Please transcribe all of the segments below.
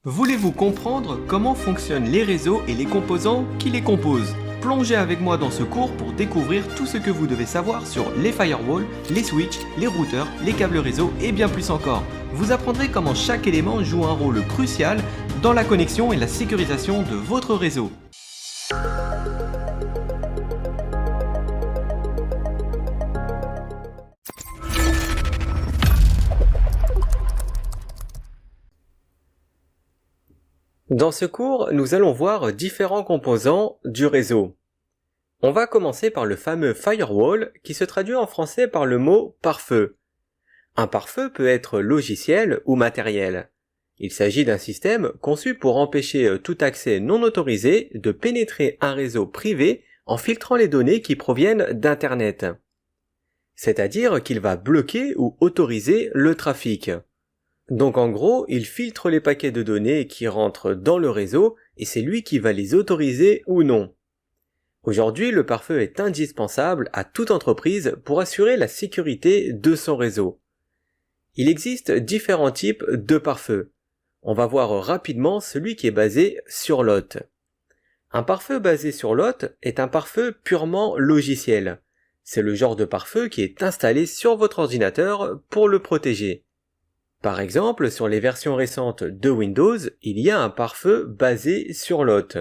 Voulez-vous comprendre comment fonctionnent les réseaux et les composants qui les composent? Plongez avec moi dans ce cours pour découvrir tout ce que vous devez savoir sur les firewalls, les switches, les routeurs, les câbles réseau et bien plus encore. Vous apprendrez comment chaque élément joue un rôle crucial dans la connexion et la sécurisation de votre réseau. Dans ce cours, nous allons voir différents composants du réseau. On va commencer par le fameux firewall qui se traduit en français par le mot pare-feu. Un pare-feu peut être logiciel ou matériel. Il s'agit d'un système conçu pour empêcher tout accès non autorisé de pénétrer un réseau privé en filtrant les données qui proviennent d'Internet. C'est-à-dire qu'il va bloquer ou autoriser le trafic. Donc en gros, il filtre les paquets de données qui rentrent dans le réseau et c'est lui qui va les autoriser ou non. Aujourd'hui, le pare-feu est indispensable à toute entreprise pour assurer la sécurité de son réseau. Il existe différents types de pare-feu. On va voir rapidement celui qui est basé sur l'hôte. Un pare-feu basé sur l'hôte est un pare-feu purement logiciel. C'est le genre de pare-feu qui est installé sur votre ordinateur pour le protéger. Par exemple, sur les versions récentes de Windows, il y a un pare-feu basé sur l'hôte.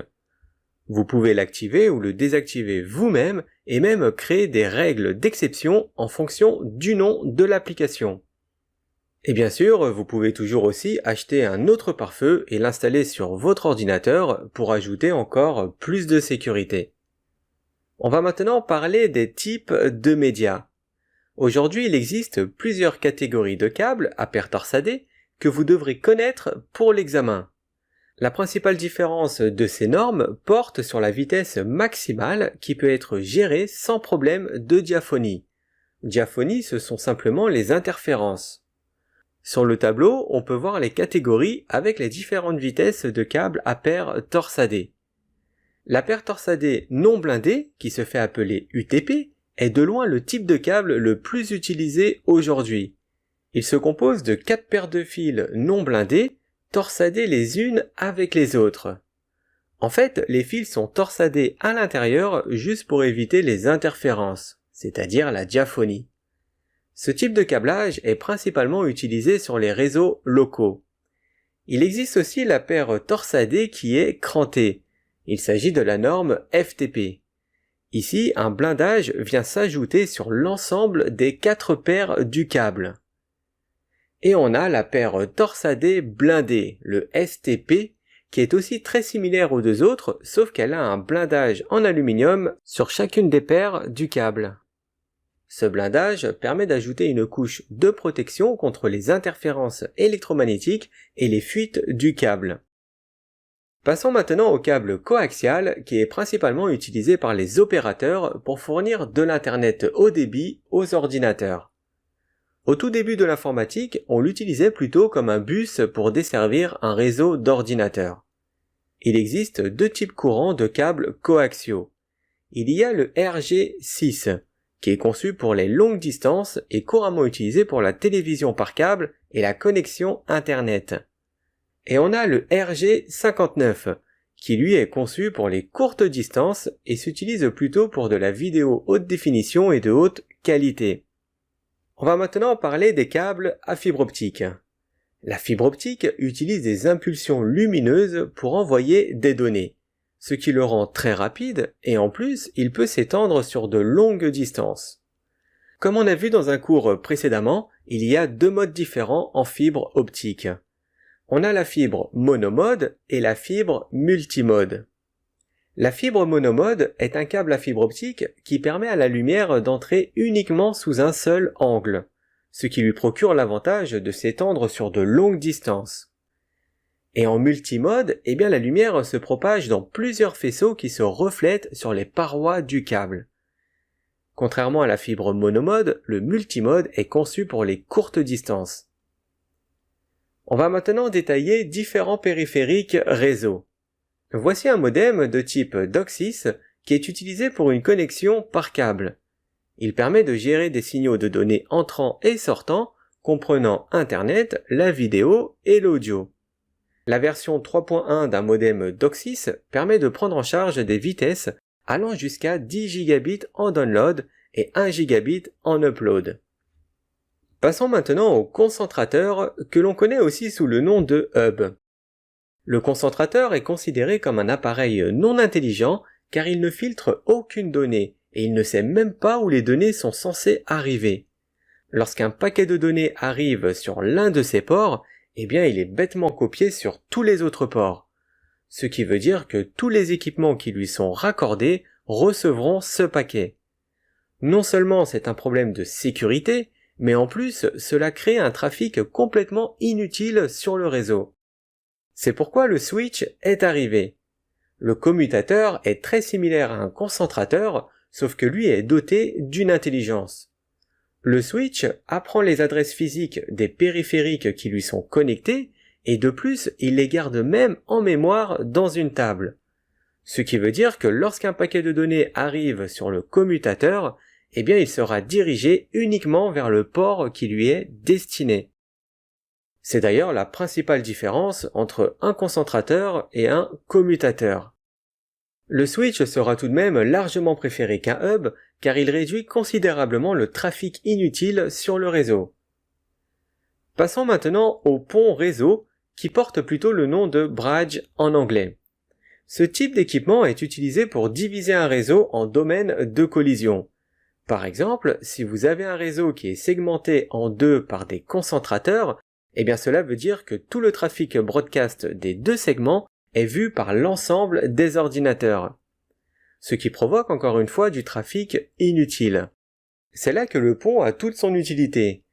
Vous pouvez l'activer ou le désactiver vous-même et même créer des règles d'exception en fonction du nom de l'application. Et bien sûr, vous pouvez toujours aussi acheter un autre pare-feu et l'installer sur votre ordinateur pour ajouter encore plus de sécurité. On va maintenant parler des types de médias. Aujourd'hui, il existe plusieurs catégories de câbles à paire torsadée que vous devrez connaître pour l'examen. La principale différence de ces normes porte sur la vitesse maximale qui peut être gérée sans problème de diaphonie. Diaphonie, ce sont simplement les interférences. Sur le tableau, on peut voir les catégories avec les différentes vitesses de câbles à paire torsadée. La paire torsadée non blindée, qui se fait appeler UTP, est de loin le type de câble le plus utilisé aujourd'hui. Il se compose de 4 paires de fils non blindés, torsadés les unes avec les autres. En fait, les fils sont torsadés à l'intérieur juste pour éviter les interférences, c'est-à-dire la diaphonie. Ce type de câblage est principalement utilisé sur les réseaux locaux. Il existe aussi la paire torsadée qui est crantée. Il s'agit de la norme FTP. Ici, un blindage vient s'ajouter sur l'ensemble des 4 paires du câble. Et on a la paire torsadée blindée, le STP, qui est aussi très similaire aux deux autres, sauf qu'elle a un blindage en aluminium sur chacune des paires du câble. Ce blindage permet d'ajouter une couche de protection contre les interférences électromagnétiques et les fuites du câble. Passons maintenant au câble coaxial qui est principalement utilisé par les opérateurs pour fournir de l'Internet haut débit aux ordinateurs. Au tout début de l'informatique, on l'utilisait plutôt comme un bus pour desservir un réseau d'ordinateurs. Il existe deux types courants de câbles coaxiaux. Il y a le RG6, qui est conçu pour les longues distances et couramment utilisé pour la télévision par câble et la connexion Internet. Et on a le RG59, qui lui est conçu pour les courtes distances et s'utilise plutôt pour de la vidéo haute définition et de haute qualité. On va maintenant parler des câbles à fibre optique. La fibre optique utilise des impulsions lumineuses pour envoyer des données, ce qui le rend très rapide et en plus il peut s'étendre sur de longues distances. Comme on a vu dans un cours précédemment, il y a deux modes différents en fibre optique. On a la fibre monomode et la fibre multimode. La fibre monomode est un câble à fibre optique qui permet à la lumière d'entrer uniquement sous un seul angle, ce qui lui procure l'avantage de s'étendre sur de longues distances. Et en multimode, la lumière se propage dans plusieurs faisceaux qui se reflètent sur les parois du câble. Contrairement à la fibre monomode, le multimode est conçu pour les courtes distances. On va maintenant détailler différents périphériques réseau. Voici un modem de type DOCSIS qui est utilisé pour une connexion par câble. Il permet de gérer des signaux de données entrants et sortants comprenant Internet, la vidéo et l'audio. La version 3.1 d'un modem DOCSIS permet de prendre en charge des vitesses allant jusqu'à 10 gigabits en download et 1 gigabit en upload. Passons maintenant au concentrateur, que l'on connaît aussi sous le nom de hub. Le concentrateur est considéré comme un appareil non intelligent car il ne filtre aucune donnée et il ne sait même pas où les données sont censées arriver. Lorsqu'un paquet de données arrive sur l'un de ces ports, eh bien il est bêtement copié sur tous les autres ports. Ce qui veut dire que tous les équipements qui lui sont raccordés recevront ce paquet. Non seulement c'est un problème de sécurité, mais en plus cela crée un trafic complètement inutile sur le réseau. C'est pourquoi le switch est arrivé. Le commutateur est très similaire à un concentrateur, sauf que lui est doté d'une intelligence. Le switch apprend les adresses physiques des périphériques qui lui sont connectés, et de plus, il les garde même en mémoire dans une table. Ce qui veut dire que lorsqu'un paquet de données arrive sur le commutateur, eh bien il sera dirigé uniquement vers le port qui lui est destiné. C'est d'ailleurs la principale différence entre un concentrateur et un commutateur. Le switch sera tout de même largement préféré qu'un hub car il réduit considérablement le trafic inutile sur le réseau. Passons maintenant au pont réseau qui porte plutôt le nom de bridge en anglais. Ce type d'équipement est utilisé pour diviser un réseau en domaines de collision. Par exemple, si vous avez un réseau qui est segmenté en deux par des concentrateurs, eh bien cela veut dire que tout le trafic broadcast des deux segments est vu par l'ensemble des ordinateurs. Ce qui provoque encore une fois du trafic inutile. C'est là que le pont a toute son utilité.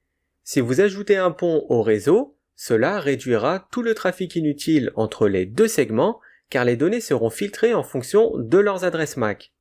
Si vous ajoutez un pont au réseau, cela réduira tout le trafic inutile entre les deux segments car les données seront filtrées en fonction de leurs adresses MAC.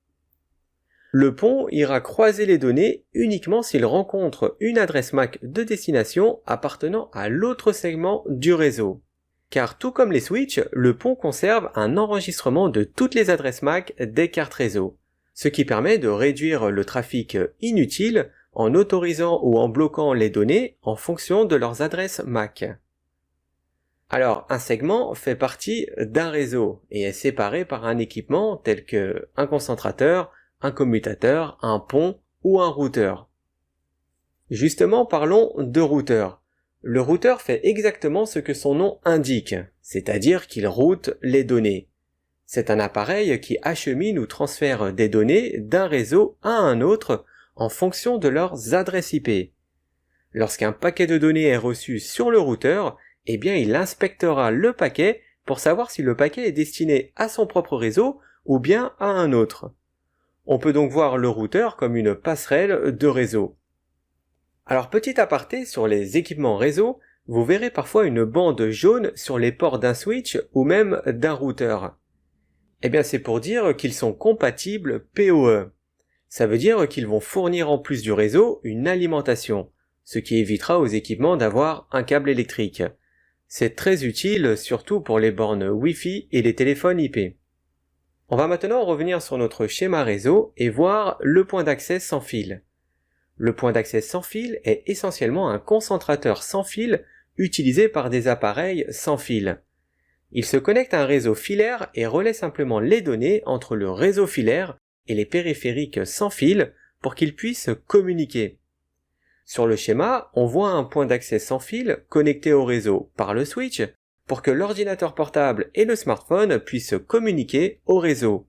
Le pont ira croiser les données uniquement s'il rencontre une adresse MAC de destination appartenant à l'autre segment du réseau. Car tout comme les switches, le pont conserve un enregistrement de toutes les adresses MAC des cartes réseau, ce qui permet de réduire le trafic inutile en autorisant ou en bloquant les données en fonction de leurs adresses MAC. Alors, un segment fait partie d'un réseau et est séparé par un équipement tel que un concentrateur, un commutateur, un pont ou un routeur. Justement, parlons de routeur. Le routeur fait exactement ce que son nom indique, c'est-à-dire qu'il route les données. C'est un appareil qui achemine ou transfère des données d'un réseau à un autre en fonction de leurs adresses IP. Lorsqu'un paquet de données est reçu sur le routeur, eh bien il inspectera le paquet pour savoir si le paquet est destiné à son propre réseau ou bien à un autre. On peut donc voir le routeur comme une passerelle de réseau. Alors petit aparté sur les équipements réseau, vous verrez parfois une bande jaune sur les ports d'un switch ou même d'un routeur. Eh bien c'est pour dire qu'ils sont compatibles PoE. Ça veut dire qu'ils vont fournir en plus du réseau une alimentation, ce qui évitera aux équipements d'avoir un câble électrique. C'est très utile surtout pour les bornes Wi-Fi et les téléphones IP. On va maintenant revenir sur notre schéma réseau et voir le point d'accès sans fil. Le point d'accès sans fil est essentiellement un concentrateur sans fil utilisé par des appareils sans fil. Il se connecte à un réseau filaire et relaie simplement les données entre le réseau filaire et les périphériques sans fil pour qu'ils puissent communiquer. Sur le schéma, on voit un point d'accès sans fil connecté au réseau par le switch pour que l'ordinateur portable et le smartphone puissent communiquer au réseau.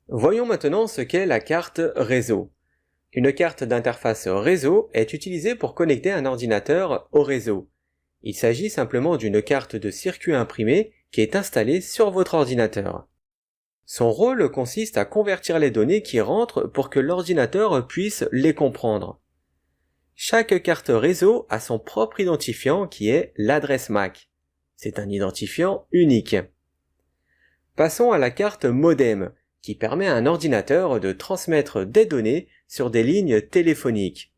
Voyons maintenant ce qu'est la carte réseau. Une carte d'interface réseau est utilisée pour connecter un ordinateur au réseau. Il s'agit simplement d'une carte de circuit imprimé qui est installée sur votre ordinateur. Son rôle consiste à convertir les données qui rentrent pour que l'ordinateur puisse les comprendre. Chaque carte réseau a son propre identifiant qui est l'adresse MAC. C'est un identifiant unique. Passons à la carte modem, qui permet à un ordinateur de transmettre des données sur des lignes téléphoniques.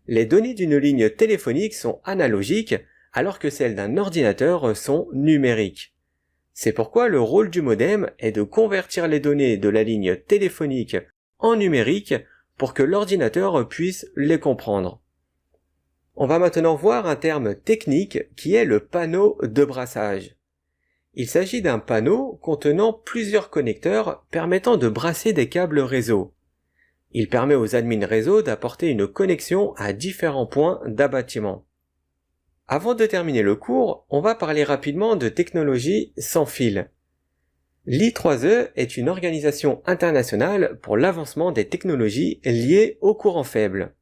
Les données d'une ligne téléphonique sont analogiques, alors que celles d'un ordinateur sont numériques. C'est pourquoi le rôle du modem est de convertir les données de la ligne téléphonique en numérique pour que l'ordinateur puisse les comprendre. On va maintenant voir un terme technique qui est le panneau de brassage. Il s'agit d'un panneau contenant plusieurs connecteurs permettant de brasser des câbles réseau. Il permet aux admins réseau d'apporter une connexion à différents points d'un bâtiment. Avant de terminer le cours, on va parler rapidement de technologie sans fil. L'I3E est une organisation internationale pour l'avancement des technologies liées aux courants faibles.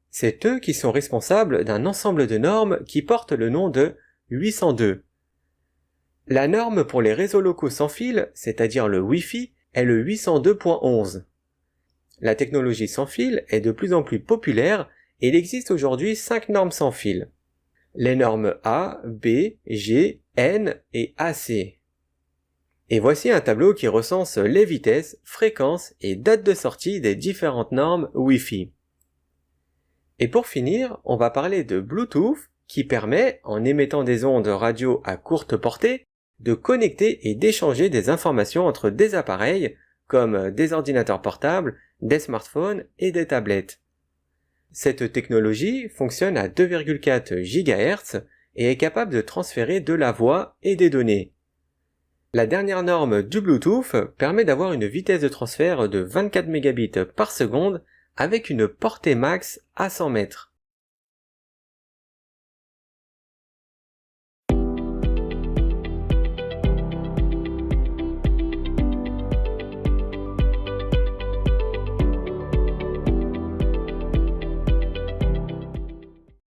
C'est eux qui sont responsables d'un ensemble de normes qui portent le nom de 802. La norme pour les réseaux locaux sans fil, c'est-à-dire le Wi-Fi, est le 802.11. La technologie sans fil est de plus en plus populaire et il existe aujourd'hui 5 normes sans fil. Les normes A, B, G, N et AC. Et voici un tableau qui recense les vitesses, fréquences et dates de sortie des différentes normes Wi-Fi. Et pour finir, on va parler de Bluetooth qui permet, en émettant des ondes radio à courte portée, de connecter et d'échanger des informations entre des appareils comme des ordinateurs portables, des smartphones et des tablettes. Cette technologie fonctionne à 2,4 GHz et est capable de transférer de la voix et des données. La dernière norme du Bluetooth permet d'avoir une vitesse de transfert de 24 mégabits par seconde avec une portée max à 100 mètres.